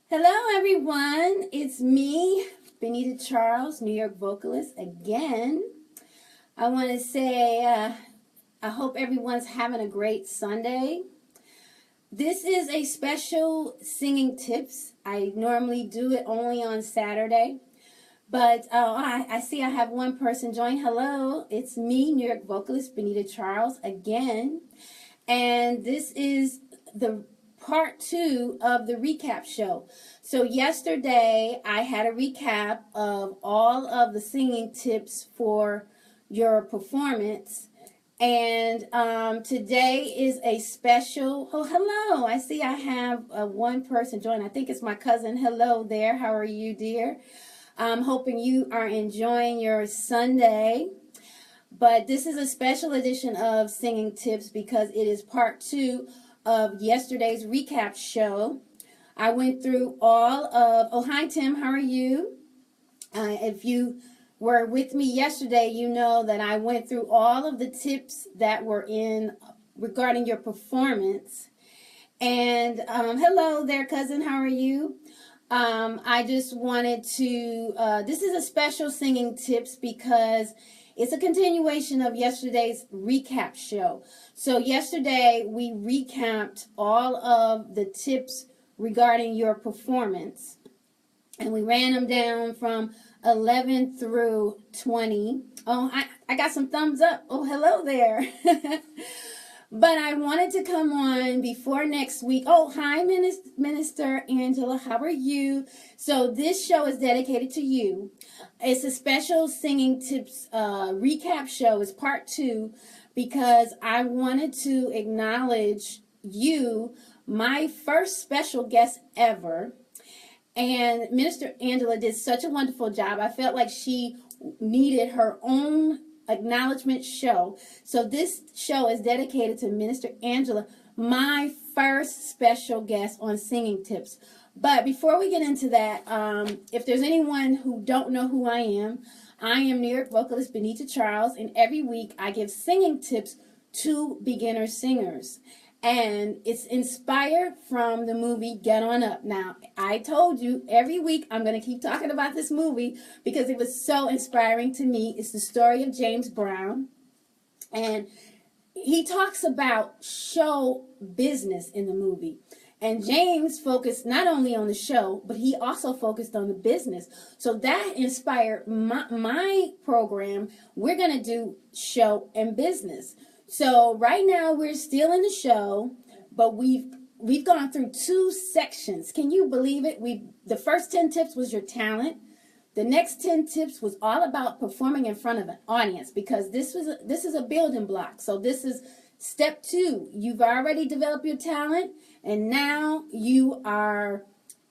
Hello, everyone. It's me, Benita Charles, New York vocalist, again. I want to say I hope everyone's having a great Sunday. This is a special singing tips. I normally do it only on Saturday. But I see I have one person join. Hello, it's me, New York vocalist, Benita Charles, again. And this is the part 2 of the recap show. So yesterday I had a recap of all of the singing tips for your performance. And today is a special, oh, hello. I see I have one person join. I think it's my cousin. Hello there. How are you, dear? I'm hoping you are enjoying your Sunday. But this is a special edition of Singing Tips because it is part 2 of yesterday's recap show. I went through all of, oh, hi, Tim, how are you? If you were with me yesterday, you know that I went through all of the tips that were in regarding your performance. And hello there, cousin, how are you? I just wanted to, this is a special Singing Tips because it's a continuation of yesterday's recap show. So yesterday we recapped all of the tips regarding your performance. And we ran them down from 11 through 20. Oh, I got some thumbs up. Oh, hello there. But I wanted to come on before next week. Oh, hi, Minister Angela. How are you? So this show is dedicated to you. It's a special Singing Tips recap show. It's part 2 because I wanted to acknowledge you, my first special guest ever. And Minister Angela did such a wonderful job. I felt like she needed her own acknowledgement show. So this show is dedicated to Minister Angela, my first special guest on Singing Tips. But before we get into that, if there's anyone who don't know who I am New York vocalist Benita Charles, and every week I give singing tips to beginner singers. And it's inspired from the movie Get On Up. Now, I told you every week I'm going to keep talking about this movie because it was so inspiring to me. It's the story of James Brown. And he talks about show business in the movie. And James focused not only on the show, but he also focused on the business. So that inspired my program. We're going to do show and business. So right now we're still in the show, but we've gone through 2 sections. Can you believe it? The first 10 tips was your talent. The next 10 tips was all about performing in front of an audience because this is a building block. So this is step 2. You've already developed your talent, and now you are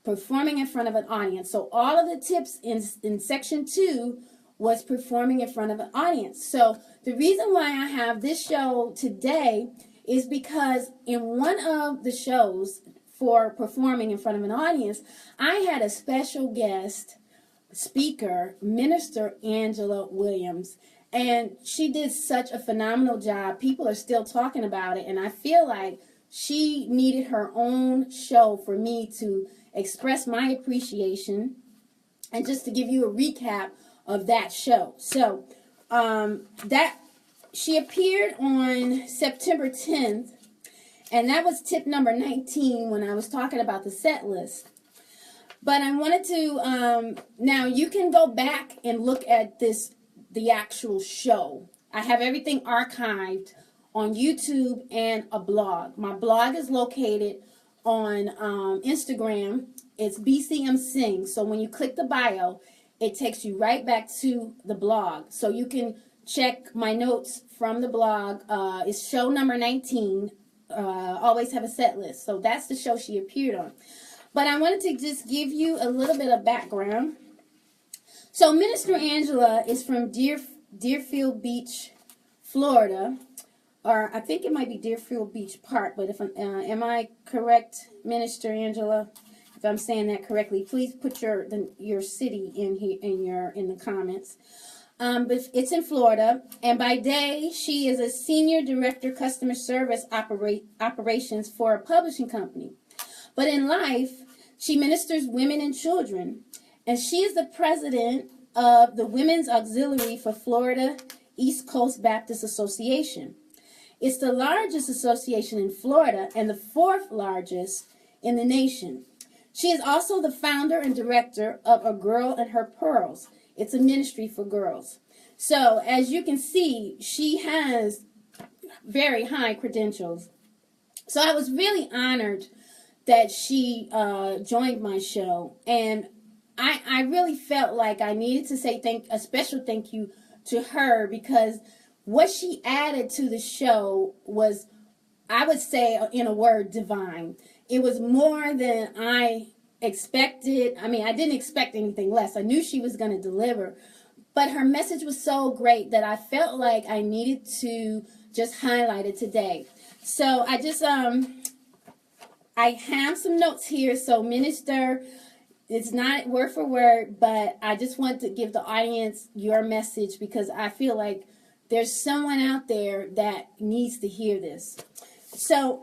performing in front of an audience. So all of the tips in section 2 was performing in front of an audience. So the reason why I have this show today is because in one of the shows for performing in front of an audience, I had a special guest speaker, Minister Angela Williams, and she did such a phenomenal job. People are still talking about it, and I feel like she needed her own show for me to express my appreciation and just to give you a recap of that show. So that she appeared on September 10th, and that was tip number 19 when I was talking about the set list. But I wanted to now you can go back and look at the actual show. I have everything archived on YouTube and a blog. My blog is located on Instagram. It's BCM Sing. So when you click the bio, it takes you right back to the blog. So you can check my notes from the blog. It's show number 19, Always Have a Set List. So that's the show she appeared on. But I wanted to just give you a little bit of background. So Minister Angela is from Deerfield Beach, Florida. Or I think it might be Deerfield Beach Park. But if am I correct, Minister Angela? If I'm saying that correctly, please put your city in here in the comments. But it's in Florida, and by day she is a senior director customer service operations for a publishing company. But in life, She ministers women and children, and she is the president of the Women's Auxiliary for Florida East Coast Baptist Association. It's the largest association in Florida and the fourth largest in the nation. She is also the founder and director of A Girl and Her Pearls. It's a ministry for girls. So as you can see, she has very high credentials. So I was really honored that she joined my show, and I really felt like I needed to say a special thank you to her, because what she added to the show was, I would say in a word, divine. It was more than I expected. I mean, I didn't expect anything less. I knew she was going to deliver, but her message was so great that I felt like I needed to just highlight it today. So I have some notes here. So minister, it's not word for word, but I just want to give the audience your message, because I feel like there's someone out there that needs to hear this. So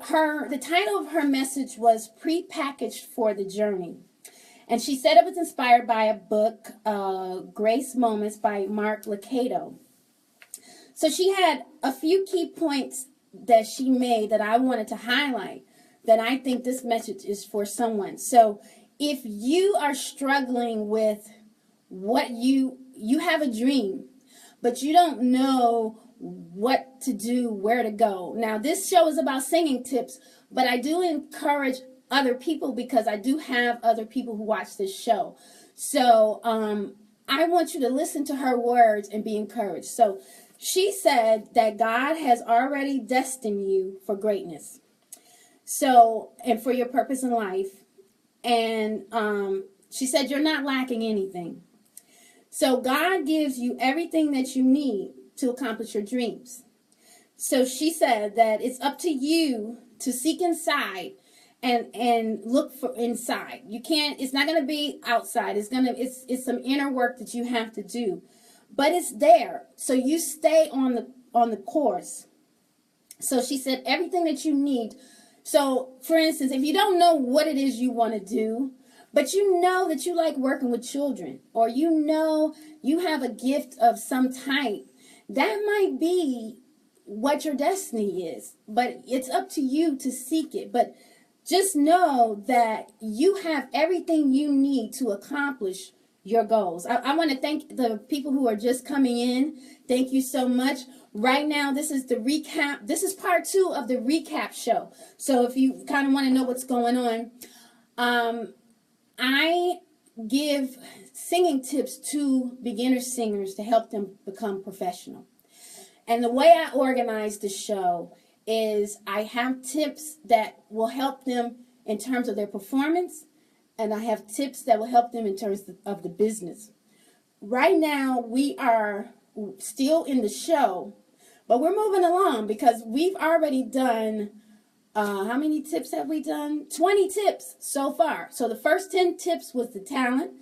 the title of her message was Prepackaged for the Journey. And she said it was inspired by a book, Grace Moments by Mark Lucado. So she had a few key points that she made that I wanted to highlight, that I think this message is for someone. So if you are struggling with what you have a dream, but you don't know what to do, where to go. Now, this show is about singing tips, but I do encourage other people, because I do have other people who watch this show. So I want you to listen to her words and be encouraged. So she said that God has already destined you for greatness. So, and for your purpose in life. And she said you're not lacking anything. So God gives you everything that you need to accomplish your dreams. So she said that it's up to you to seek inside and look for inside. You can't, it's not going to be outside. It's some inner work that you have to do, but it's there. So you stay on the course. So she said everything that you need. So for instance, if you don't know what it is you want to do, but you know that you like working with children, or you know you have a gift of some type, that might be what your destiny is. But it's up to you to seek it. But just know that you have everything you need to accomplish your goals. I want to thank the people who are just coming in. Thank you so much. Right now, this is the recap. This is part 2 of the recap show. So if you kind of want to know what's going on, I give singing tips to beginner singers to help them become professional. And the way I organize the show is I have tips that will help them in terms of their performance, and I have tips that will help them in terms of the business. Right now, we are still in the show, but we're moving along because we've already done, how many tips have we done? 20 tips so far. So the first 10 tips was the talent.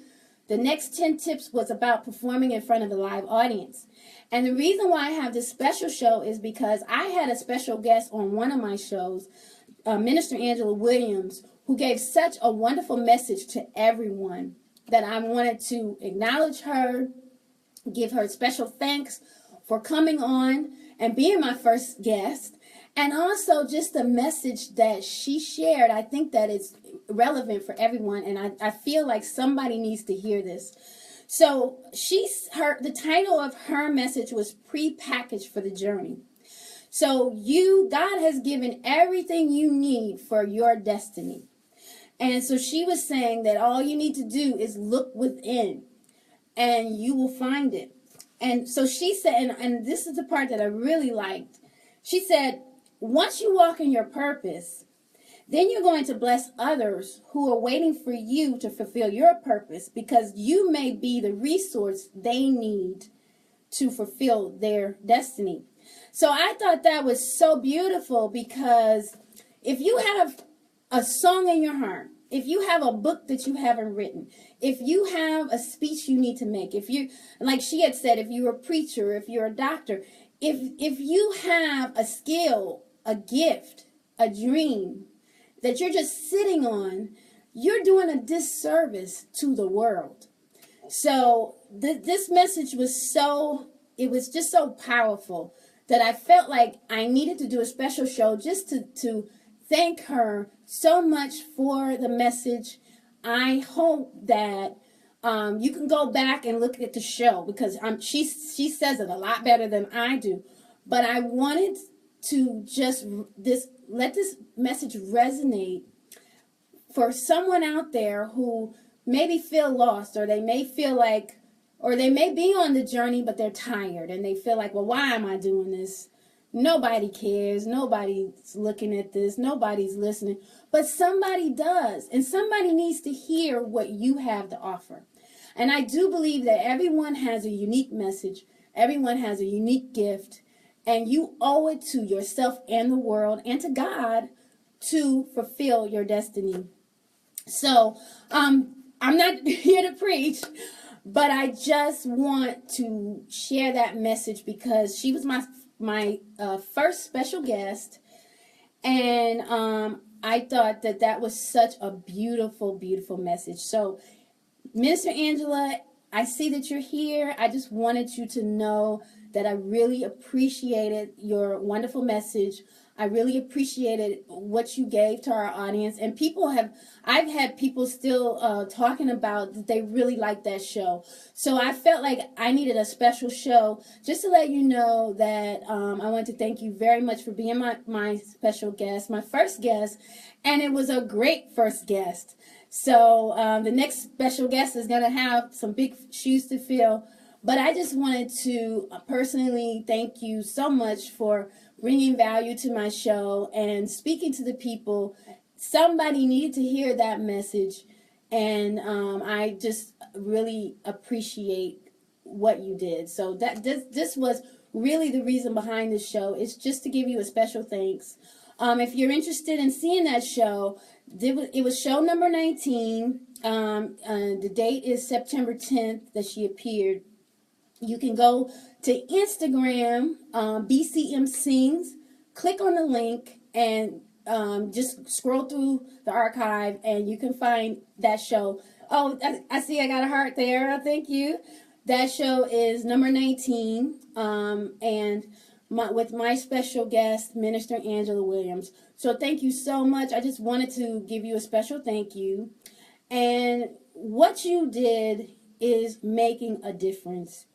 The next 10 tips was about performing in front of a live audience. And the reason why I have this special show is because I had a special guest on one of my shows, Minister Angela Williams, who gave such a wonderful message to everyone that I wanted to acknowledge her, give her special thanks for coming on and being my first guest. And also just the message that she shared, I think that it's relevant for everyone, and I feel like somebody needs to hear this. So the title of her message was Prepackaged for the Journey. So God has given everything you need for your destiny. And so she was saying that all you need to do is look within and you will find it. And so she said, and this is the part that I really liked. She said, once you walk in your purpose, then you're going to bless others who are waiting for you to fulfill your purpose, because you may be the resource they need to fulfill their destiny. So I thought that was so beautiful, because if you have a song in your heart, if you have a book that you haven't written, if you have a speech you need to make, if you, like she had said, if you're a preacher, if you're a doctor, if you have a skill, a gift, a dream that you're just sitting on, you're doing a disservice to the world. So this message was it was just so powerful that I felt like I needed to do a special show just to thank her so much for the message. I hope that you can go back and look at the show, because she says it a lot better than I do. But I wanted to just let this message resonate for someone out there who maybe feel lost, or they may feel like, or they may be on the journey, but they're tired and they feel like, well, why am I doing this? Nobody cares. Nobody's looking at this. Nobody's listening. But somebody does. And somebody needs to hear what you have to offer. And I do believe that everyone has a unique message. Everyone has a unique gift. And you owe it to yourself and the world and to God to fulfill your destiny. So I'm not here to preach, but I just want to share that message because she was my first special guest, and I thought that was such a beautiful, beautiful message. So, Minister Angela, I see that you're here. I just wanted you to know that I really appreciated your wonderful message. I really appreciated what you gave to our audience. And I've had people still talking about that they really liked that show. So I felt like I needed a special show just to let you know that I want to thank you very much for being my special guest, my first guest. And it was a great first guest. So the next special guest is going to have some big shoes to fill. But I just wanted to personally thank you so much for bringing value to my show and speaking to the people. Somebody needed to hear that message, and I just really appreciate what you did. So this was really the reason behind this show. It's just to give you a special thanks. If you're interested in seeing that show, it was show number 19. The date is September 10th that she appeared. You can go to Instagram, BCM Sings, click on the link, and just scroll through the archive, and you can find that show. Oh, I see I got a heart there. Thank you. That show is number 19, and with my special guest, Minister Angela Williams. So thank you so much. I just wanted to give you a special thank you. And what you did is making a difference.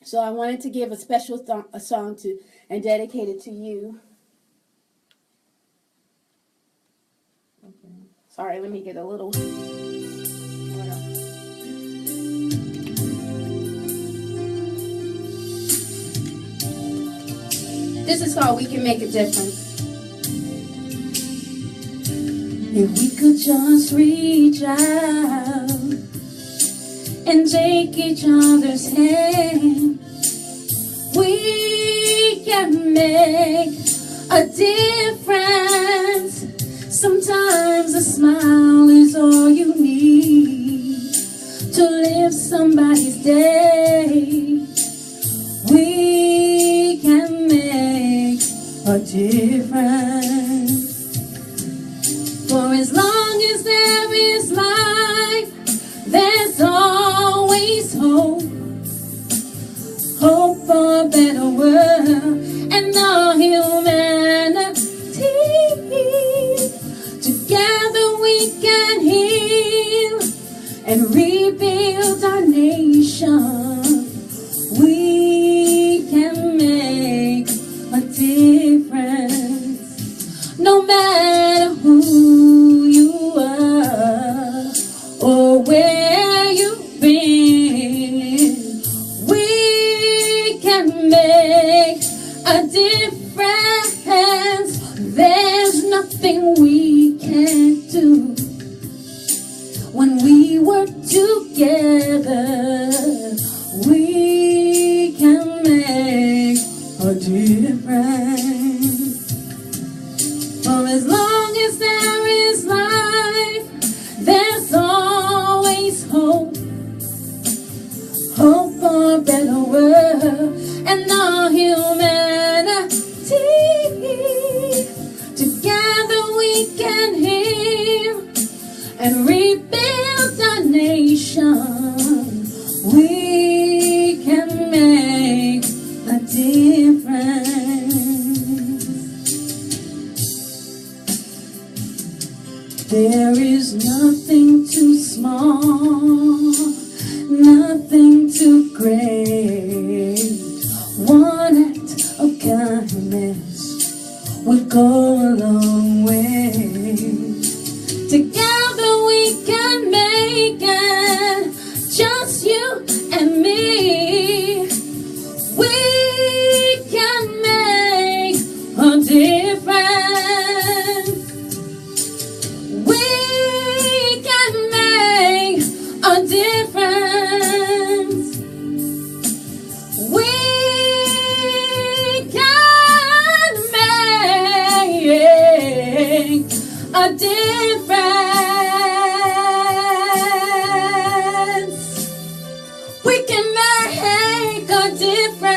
So I wanted to give a special song to and dedicate it to you. Okay. Sorry, let me get a little. This is called We Can Make a Difference. If we could just reach out and take each other's hand, we can make a difference. Sometimes a smile is all you need to lift somebody's day. We can make a difference. For as long as there is life, there's always hope. Hope for a better world and all humanity. Together we can heal and rebuild our nation. We can make a difference. No matter who you are or where you've been, we can make a difference. There's nothing we can't do when we work together. We can make a difference. For as long as there is life, there's always hope. Hope for a better world and all humanity. Together we can heal and rebuild our nation. We can make a difference. There is nothing too small, nothing too great. One act of kindness will go a long way. Together we can make it, just you and me. We can make a difference. We can make a difference. We can make a difference. We can make a difference.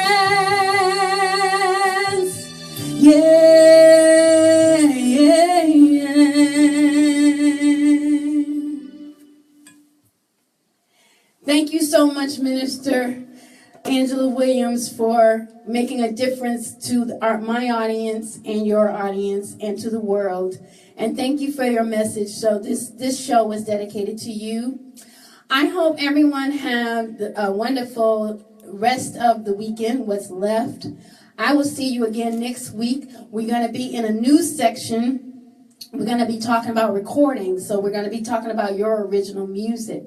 Yeah, yeah, yeah. Thank you so much, Minister Angela Williams, for making a difference to my audience and your audience and to the world. And thank you for your message. So this show was dedicated to you. I hope everyone have a wonderful rest of the weekend, what's left. I will see you again next week. We're going to be in a new section. We're going to be talking about recording. So we're going to be talking about your original music.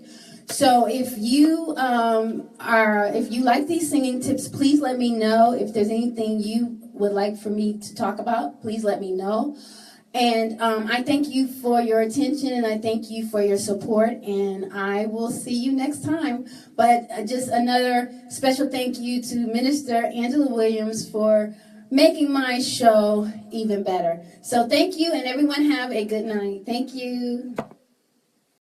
So if you if you like these singing tips, please let me know. If there's anything you would like for me to talk about, please let me know. And I thank you for your attention, and I thank you for your support, and I will see you next time. But just another special thank you to Minister Angela Williams for making my show even better. So thank you, and everyone have a good night. Thank you.